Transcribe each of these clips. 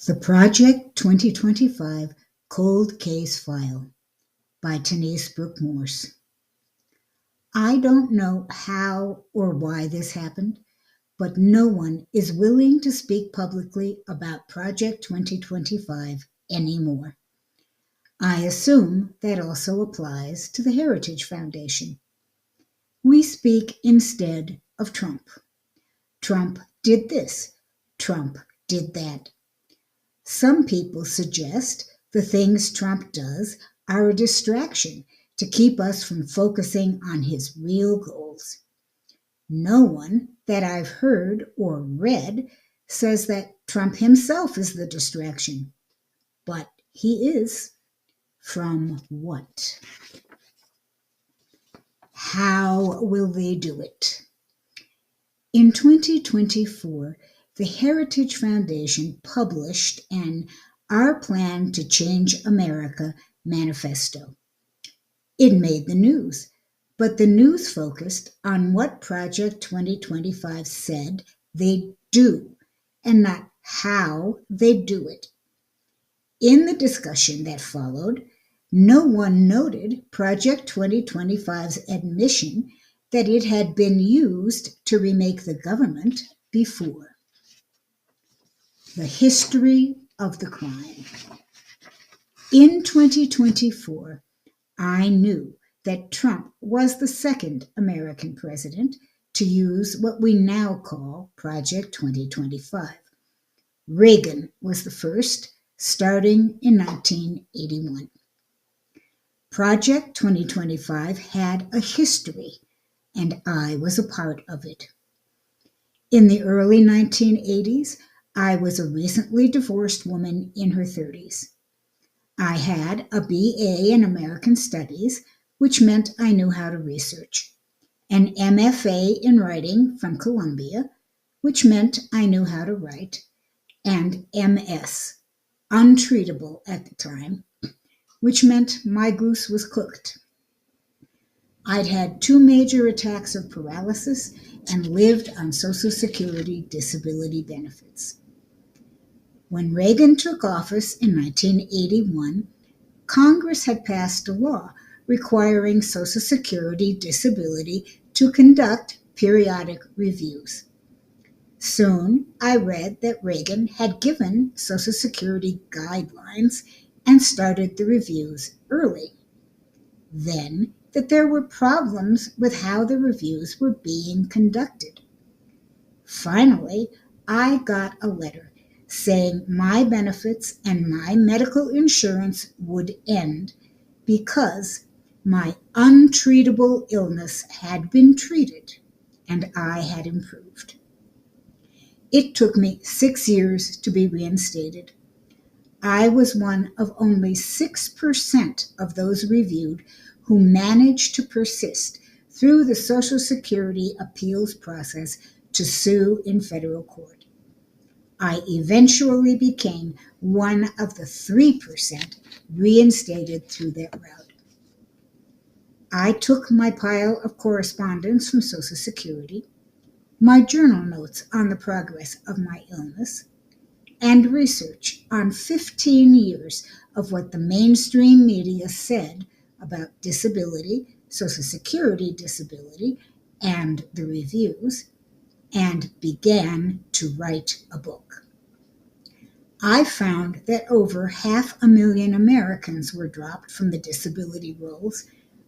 The Project 2025 Cold Case File by tennisebmorsepodcasts.blog. I don't know how or why this happened, but no one is willing to speak publicly about Project 2025 anymore. I assume that also applies to the Heritage Foundation. We speak instead of Trump. Trump did this. Trump did that. Some people suggest the things Trump does are a distraction to keep us from focusing on his real goals. No one that I've heard or read says that Trump himself is the distraction, but he is. From what? How will they do it? In 2024, the Heritage Foundation published an Our Plan to Change America manifesto. It made the news, but the news focused on what Project 2025 said they'd do, and not how they'd do it. In the discussion that followed, no one noted Project 2025's admission that it had been used to remake the government before. The history of the crime. In 2024, I knew that Trump was the second American president to use what we now call Project 2025. Reagan was the first, starting in 1981. Project 2025 had a history, and I was a part of it. In the early 1980s, I was a recently divorced woman in her 30s. I had a BA in American Studies, which meant I knew how to research, an MFA in writing from Columbia, which meant I knew how to write, and MS, untreatable at the time, which meant my goose was cooked. I'd had 2 major attacks of paralysis and lived on Social Security disability benefits. When Reagan took office in 1981, Congress had passed a law requiring Social Security disability to conduct periodic reviews. Soon, I read that Reagan had given Social Security guidelines and started the reviews early. Then, that there were problems with how the reviews were being conducted. Finally, I got a letter saying my benefits and my medical insurance would end because my untreatable illness had been treated and I had improved. It took me 6 years to be reinstated. I was one of only 6% of those reviewed who managed to persist through the Social Security appeals process to sue in federal court. I eventually became one of the 3% reinstated through that route. I took my pile of correspondence from Social Security, my journal notes on the progress of my illness, and research on 15 years of what the mainstream media said about disability, Social Security disability, and the reviews, and began to write a book. I found that over 500,000 Americans were dropped from the disability rolls,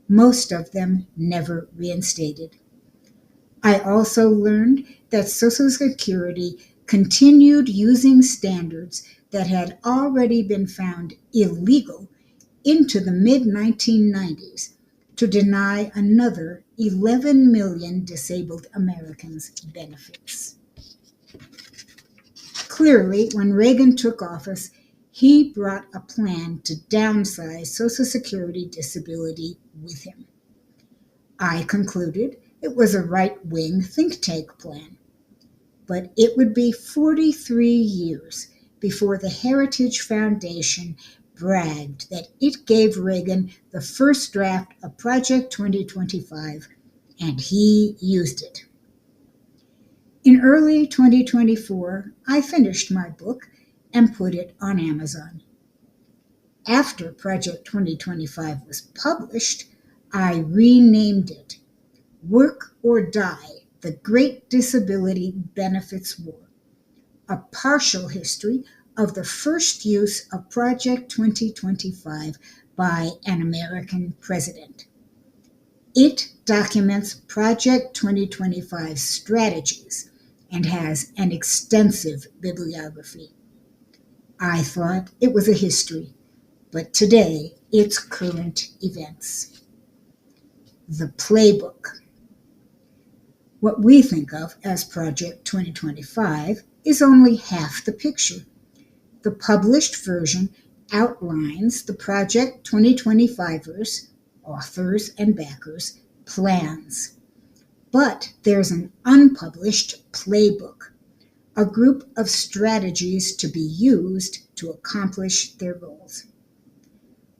most of them never reinstated. I also learned that Social Security continued using standards that had already been found illegal into the mid-1990s to deny another 11 million disabled Americans benefits. Clearly, when Reagan took office, he brought a plan to downsize Social Security disability with him. I concluded it was a right-wing think tank plan, but it would be 43 years before the Heritage Foundation bragged that it gave Reagan the first draft of Project 2025, and he used it. In early 2024, I finished my book and put it on Amazon. After Project 2025 was published, I renamed it Work or Die, The Great Disability Benefits War, a partial history of the first use of Project 2025 by an American president. It documents Project 2025's strategies and has an extensive bibliography. I thought it was a history, but today it's current events. The playbook. What we think of as Project 2025 is only half the picture. The published version outlines the Project 2025ers, authors and backers, plans. But there's an unpublished playbook, a group of strategies to be used to accomplish their goals.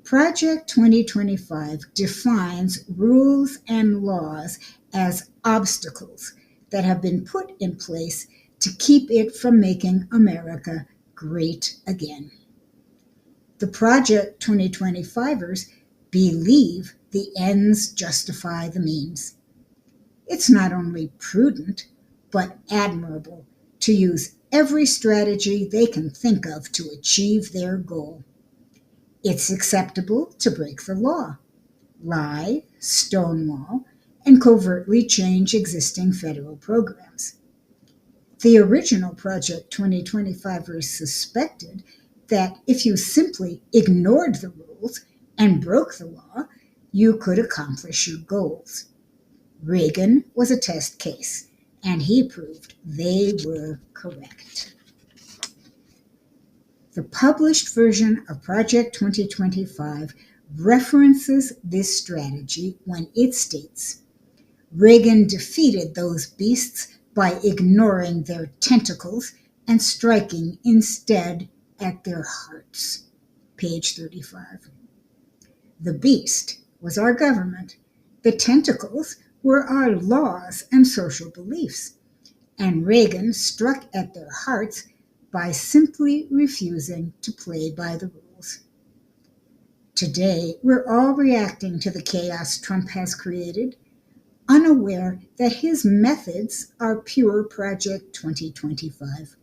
Project 2025 defines rules and laws as obstacles that have been put in place to keep it from making America great again. The Project 2025ers believe the ends justify the means. It's not only prudent, but admirable to use every strategy they can think of to achieve their goal. It's acceptable to break the law, lie, stonewall, and covertly change existing federal programs. The original Project 2025ers suspected that if you simply ignored the rules and broke the law, you could accomplish your goals. Reagan was a test case, and he proved they were correct. The published version of Project 2025 references this strategy when it states, Reagan defeated those beasts by ignoring their tentacles and striking instead at their hearts. Page 35. The beast was our government. The tentacles were our laws and social beliefs. And Reagan struck at their hearts by simply refusing to play by the rules. Today, we're all reacting to the chaos Trump has created, unaware that his methods are pure Project 2025.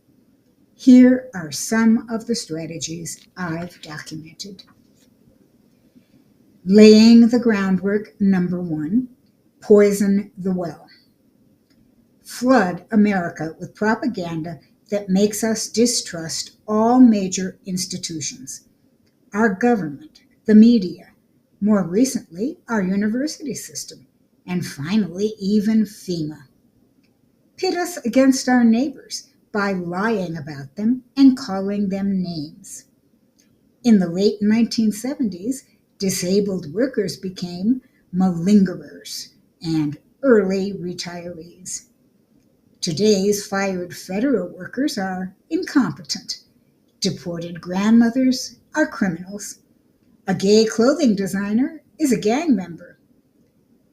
Here are some of the strategies I've documented. Laying the groundwork, number 1, poison the well. Flood America with propaganda that makes us distrust all major institutions, our government, the media, more recently, our university system, and finally, even FEMA. Pit us against our neighbors by lying about them and calling them names. In the late 1970s, disabled workers became malingerers and early retirees. Today's fired federal workers are incompetent. Deported grandmothers are criminals. A gay clothing designer is a gang member.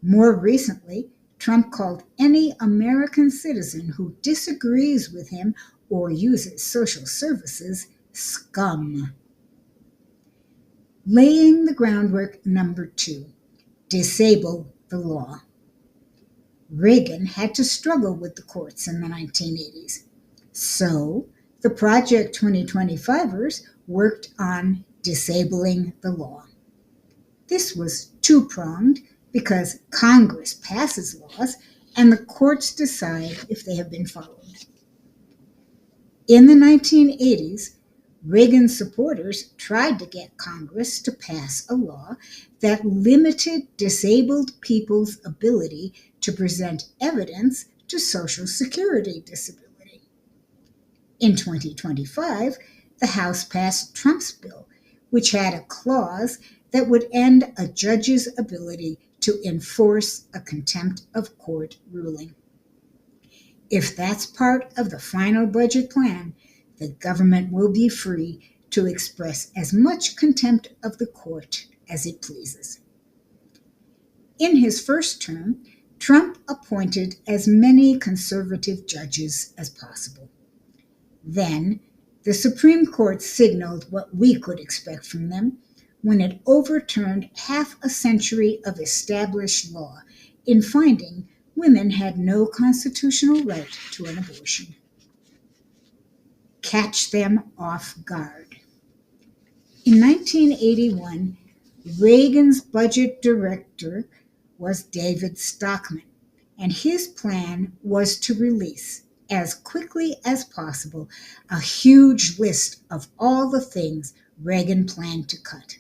More recently, Trump called any American citizen who disagrees with him or uses social services scum. Laying the groundwork, number 2, disable the law. Reagan had to struggle with the courts in the 1980s. So, the Project 2025ers worked on disabling the law. This was two-pronged because Congress passes laws and the courts decide if they have been followed. In the 1980s, Reagan's supporters tried to get Congress to pass a law that limited disabled people's ability to present evidence to Social Security disability. In 2025, the House passed Trump's bill, which had a clause that would end a judge's ability to enforce a contempt of court ruling. If that's part of the final budget plan, the government will be free to express as much contempt of the court as it pleases. In his first term, Trump appointed as many conservative judges as possible. Then, The Supreme Court signaled what we could expect from them when it overturned half a century of established law in finding women had no constitutional right to an abortion. Catch them off guard. In 1981, Reagan's budget director was David Stockman, and his plan was to release, as quickly as possible, a huge list of all the things Reagan planned to cut.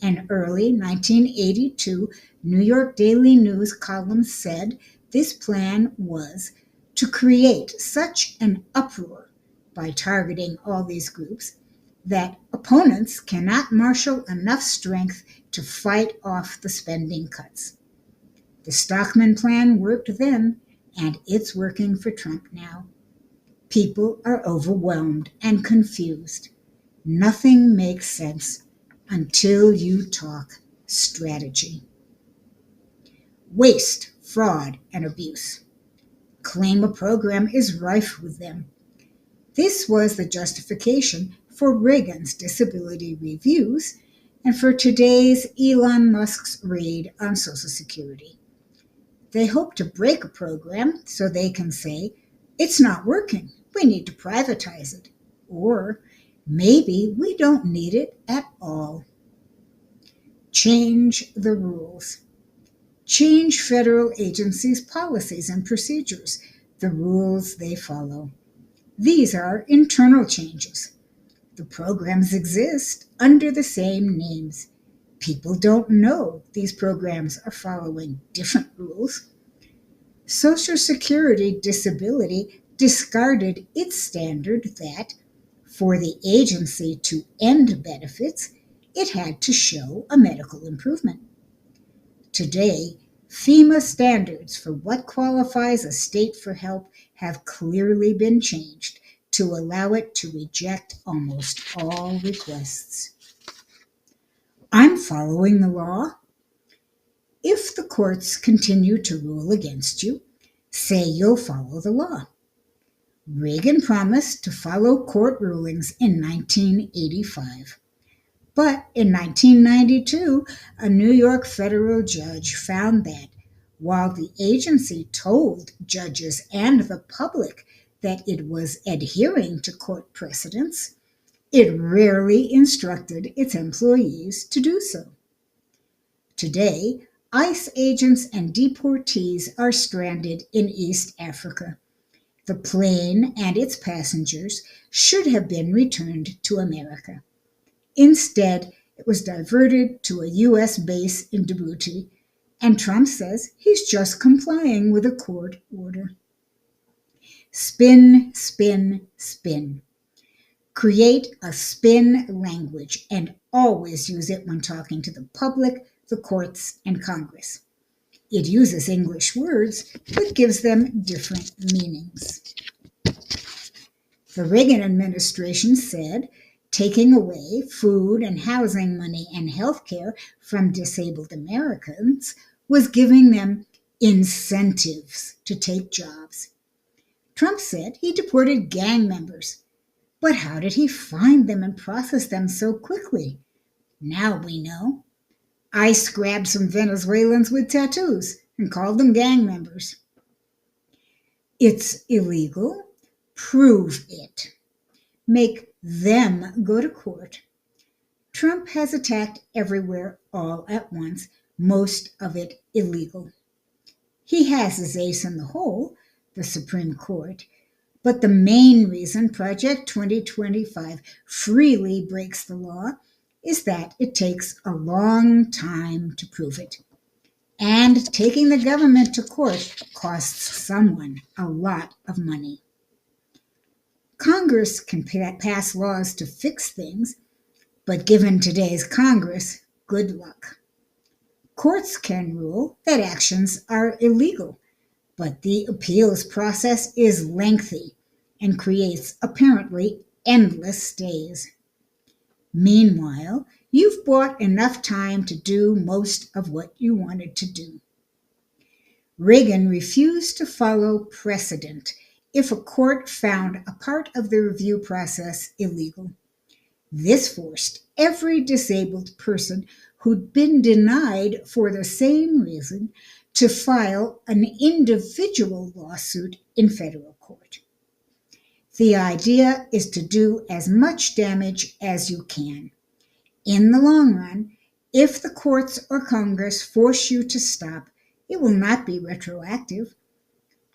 An early 1982 New York Daily News column said this plan was to create such an uproar by targeting all these groups that opponents cannot marshal enough strength to fight off the spending cuts. The Stockman plan worked then, and it's working for Trump now. People are overwhelmed and confused. Nothing makes sense until you talk strategy. Waste, fraud, and abuse. Claim a program is rife with them. This was the justification for Reagan's disability reviews and for today's Elon Musk's raid on Social Security. They hope to break a program so they can say, it's not working, we need to privatize it. Or maybe we don't need it at all. Change the rules. Change federal agencies' policies and procedures, the rules they follow. These are internal changes. The programs exist under the same names. People don't know these programs are following different rules. Social Security disability discarded its standard that, for the agency to end benefits, it had to show a medical improvement. Today, FEMA standards for what qualifies a state for help have clearly been changed to allow it to reject almost all requests. I'm following the law. If the courts continue to rule against you, say you'll follow the law. Reagan promised to follow court rulings in 1985. But in 1992, a New York federal judge found that while the agency told judges and the public that it was adhering to court precedents, it rarely instructed its employees to do so. Today, ICE agents and deportees are stranded in East Africa. The plane and its passengers should have been returned to America. Instead, it was diverted to a U.S. base in Djibouti, and Trump says he's just complying with a court order. Spin, spin, spin. Create a spin language and always use it when talking to the public, the courts, and Congress. It uses English words, but gives them different meanings. The Reagan administration said taking away food and housing money and health care from disabled Americans was giving them incentives to take jobs. Trump said he deported gang members. But how did he find them and process them so quickly? Now we know. ICE grabbed some Venezuelans with tattoos and called them gang members. It's illegal. Prove it. Make them go to court. Trump has attacked everywhere all at once, most of it illegal. He has his ace in the hole, the Supreme Court, but the main reason Project 2025 freely breaks the law is that it takes a long time to prove it. And taking the government to court costs someone a lot of money. Congress can pass laws to fix things, but given today's Congress, good luck. Courts can rule that actions are illegal, but the appeals process is lengthy and creates apparently endless stays. Meanwhile, you've bought enough time to do most of what you wanted to do. Reagan refused to follow precedent if a court found a part of the review process illegal. This forced every disabled person who'd been denied for the same reason to file an individual lawsuit in federal court. The idea is to do as much damage as you can. In the long run, if the courts or Congress force you to stop, it will not be retroactive.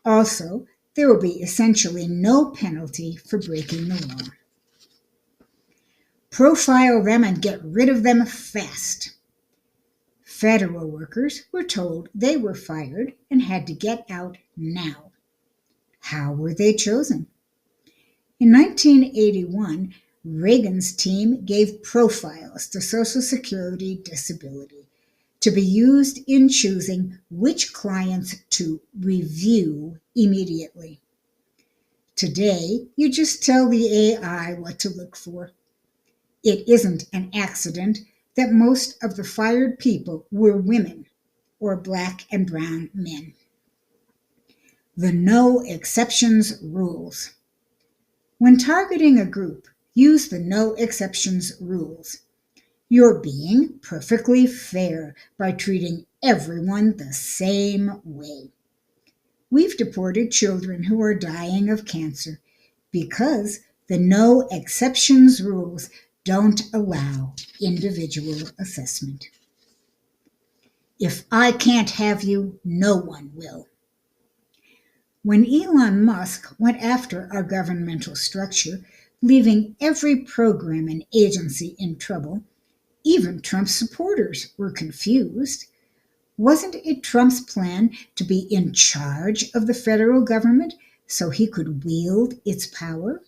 Also, there will be essentially no penalty for breaking the law. Profile them and get rid of them fast. Federal workers were told they were fired and had to get out now. How were they chosen? In 1981, Reagan's team gave profiles to Social Security disability to be used in choosing which clients to review immediately. Today, you just tell the AI what to look for. It isn't an accident that most of the fired people were women or Black and brown men. The no exceptions rules. When targeting a group, use the no exceptions rules. You're being perfectly fair by treating everyone the same way. We've deported children who are dying of cancer because the no exceptions rules don't allow individual assessment. If I can't have you, no one will. When Elon Musk went after our governmental structure, leaving every program and agency in trouble, even Trump's supporters were confused. Wasn't it Trump's plan to be in charge of the federal government so he could wield its power?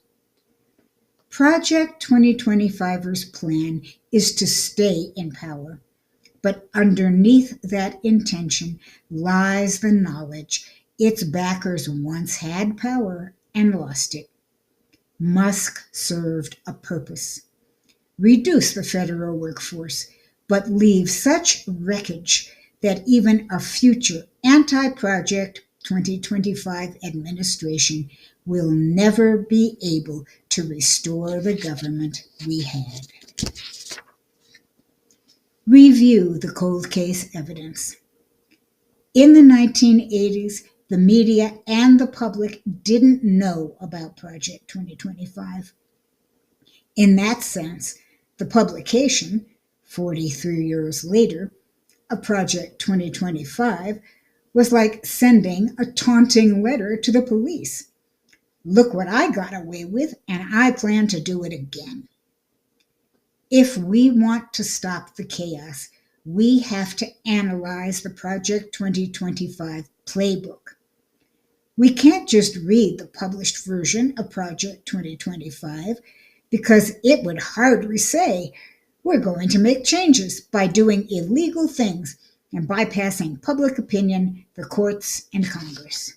Project 2025's plan is to stay in power, but underneath that intention lies the knowledge its backers once had power and lost it. Musk served a purpose: reduce the federal workforce, but leave such wreckage that even a future anti-Project 2025 administration will never be able to restore the government we had. Review the cold case evidence. In the 1980s, the media and the public didn't know about Project 2025. In that sense, the publication, 43 years later, of Project 2025 was like sending a taunting letter to the police. Look what I got away with, and I plan to do it again. If we want to stop the chaos, we have to analyze the Project 2025 playbook. We can't just read the published version of Project 2025 because it would hardly say, we're going to make changes by doing illegal things and bypassing public opinion, the courts, and Congress.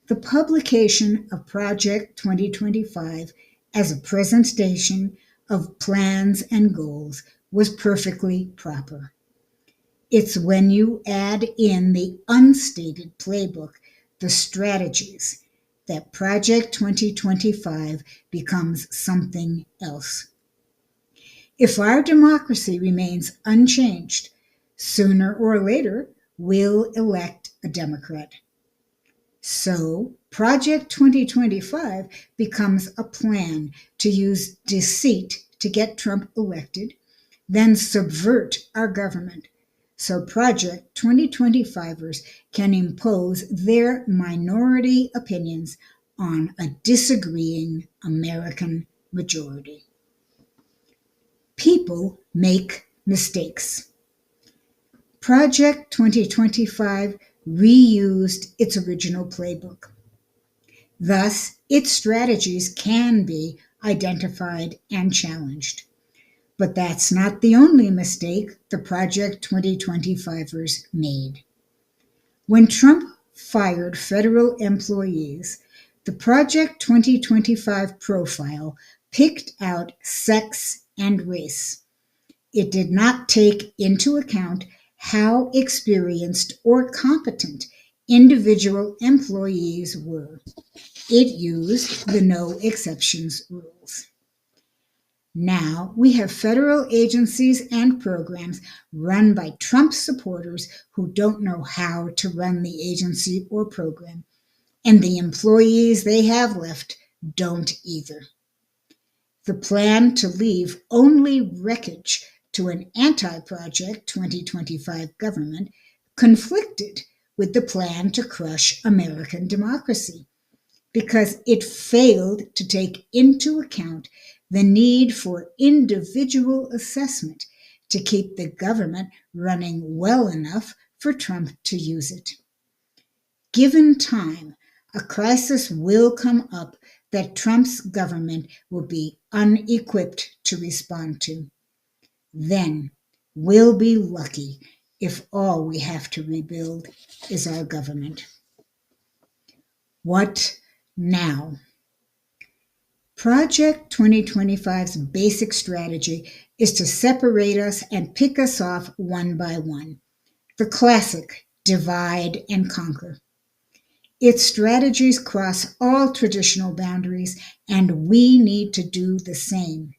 The publication of Project 2025 as a presentation of plans and goals was perfectly proper. It's when you add in the unstated playbook, the strategies, that Project 2025 becomes something else. If our democracy remains unchanged, sooner or later, we'll elect a Democrat. So, Project 2025 becomes a plan to use deceit to get Trump elected, then subvert our government, so Project 2025ers can impose their minority opinions on a disagreeing American majority. People make mistakes. Project 2025 reused its original playbook. Thus, its strategies can be identified and challenged. But that's not the only mistake the Project 2025ers made. When Trump fired federal employees, the Project 2025 profile picked out sex and race. It did not take into account how experienced or competent individual employees were. It used the no exceptions rules. Now we have federal agencies and programs run by Trump supporters who don't know how to run the agency or program, and the employees they have left don't either. The plan to leave only wreckage to an anti-Project 2025 government conflicted with the plan to crush American democracy, because it failed to take into account the need for individual assessment to keep the government running well enough for Trump to use it. Given time, a crisis will come up that Trump's government will be unequipped to respond to. Then we'll be lucky if all we have to rebuild is our government. What now? Project 2025's basic strategy is to separate us and pick us off one by one. The classic divide and conquer. Its strategies cross all traditional boundaries, and we need to do the same.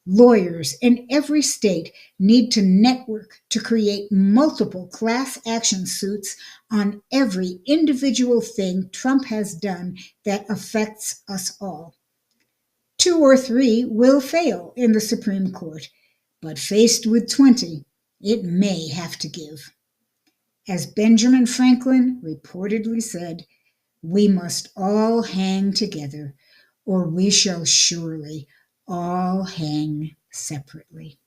Lawyers in every state need to network to create multiple class action suits on every individual thing Trump has done that affects us all. 2 or 3 will fail in the Supreme Court, but faced with 20, it may have to give. As Benjamin Franklin reportedly said, we must all hang together, or we shall surely all hang separately.